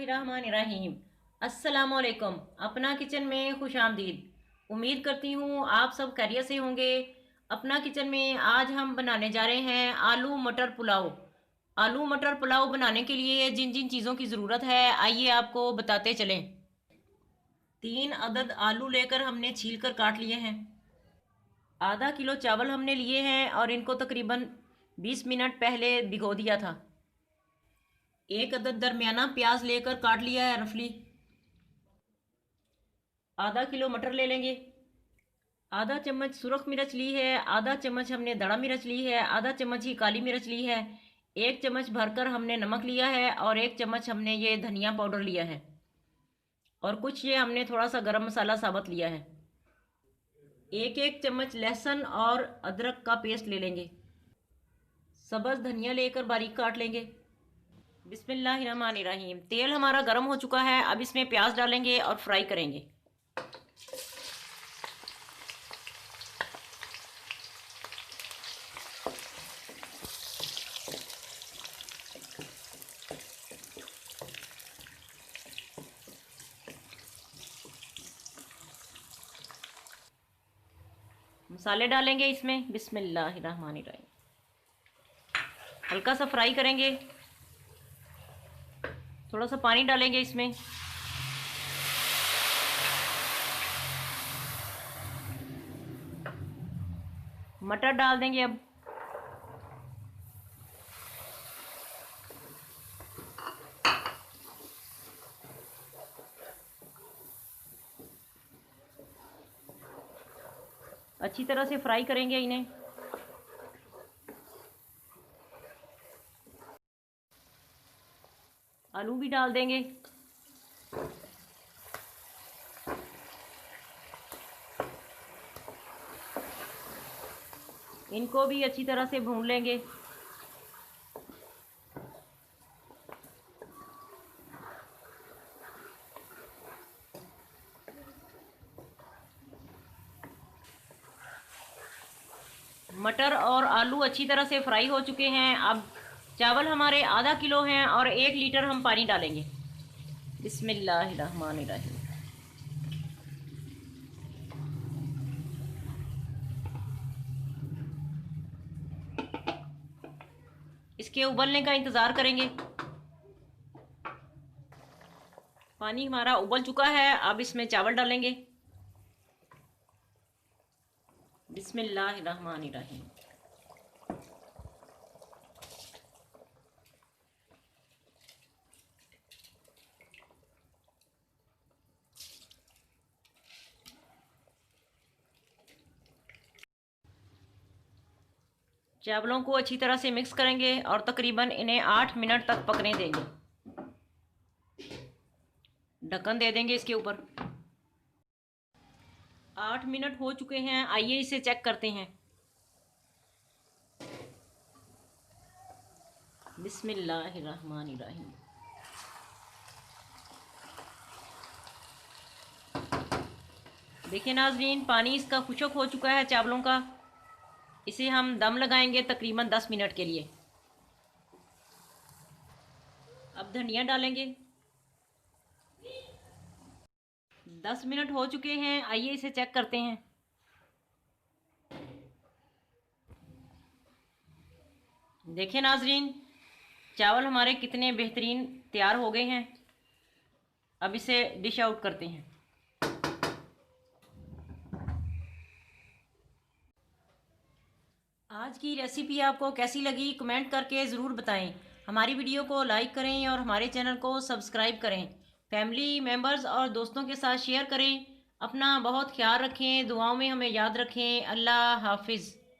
बिस्मिल्लाहिर्रहमानिर्रहीम। अस्सलामुअलैकुम। अपना किचन में खुश आमदीद। उम्मीद करती हूँ आप सब खैरियत से होंगे। अपना किचन में आज हम बनाने जा रहे हैं आलू मटर पुलाव। आलू मटर पुलाव बनाने के लिए जिन जिन चीज़ों की ज़रूरत है आइए आपको बताते चलें। 3 अदद आलू लेकर हमने छील कर काट लिए हैं। आधा किलो चावल हमने लिए हैं और इनको तकरीबन 20 मिनट पहले भिगो दिया था। 1 अदद दरमियाना प्याज लेकर काट लिया है रफली। आधा किलो मटर ले लेंगे। आधा चम्मच सुरख मिर्च ली है। आधा चम्मच हमने दड़ा मिर्च ली है। आधा चम्मच ही काली मिर्च ली है। 1 चम्मच भरकर हमने नमक लिया है और 1 चम्मच हमने ये धनिया पाउडर लिया है और कुछ ये हमने थोड़ा सा गरम मसाला साबुत लिया है। 1 चम्मच लहसुन और अदरक का पेस्ट ले लेंगे। सब्ज़ धनिया लेकर बारीक काट लेंगे। बिस्मिल्लाहिर्रहमानिर्रहीम। तेल हमारा गर्म हो चुका है। अब इसमें प्याज डालेंगे और फ्राई करेंगे। मसाले डालेंगे इसमें। बिस्मिल्लाहिर्रहमानिर्रहीम। हल्का सा फ्राई करेंगे। थोड़ा सा पानी डालेंगे इसमें। मटर डाल देंगे अब। अच्छी तरह से फ्राई करेंगे इन्हें। आलू भी डाल देंगे। इनको भी अच्छी तरह से भून लेंगे। मटर और आलू अच्छी तरह से फ्राई हो चुके हैं। अब चावल हमारे आधा किलो हैं और 1 लीटर हम पानी डालेंगे। बिस्मिल्लाहिर्रहमानिर्रहीम। इसके उबलने का इंतज़ार करेंगे। पानी हमारा उबल चुका है। अब इसमें चावल डालेंगे। बिस्मिल्लाहिर्रहमानिर्रहीम। चावलों को अच्छी तरह से मिक्स करेंगे और तकरीबन इन्हें 8 मिनट तक पकने देंगे। ढक्कन दे देंगे इसके ऊपर। 8 मिनट हो चुके हैं। आइए इसे चेक करते हैं। बिस्मिल्लाहिर्रहमानिर्रहीम। देखिए नाज़रीन, पानी इसका खुश्क हो चुका है चावलों का। इसे हम दम लगाएंगे तकरीबन 10 मिनट के लिए। अब धनिया डालेंगे। 10 मिनट हो चुके हैं। आइए इसे चेक करते हैं। देखिए नाज़रीन, चावल हमारे कितने बेहतरीन तैयार हो गए हैं। अब इसे डिश आउट करते हैं। आज की रेसिपी आपको कैसी लगी कमेंट करके ज़रूर बताएं। हमारी वीडियो को लाइक करें और हमारे चैनल को सब्सक्राइब करें। फैमिली मेम्बर्स और दोस्तों के साथ शेयर करें। अपना बहुत ख्याल रखें। दुआओं में हमें याद रखें। अल्लाह हाफिज़।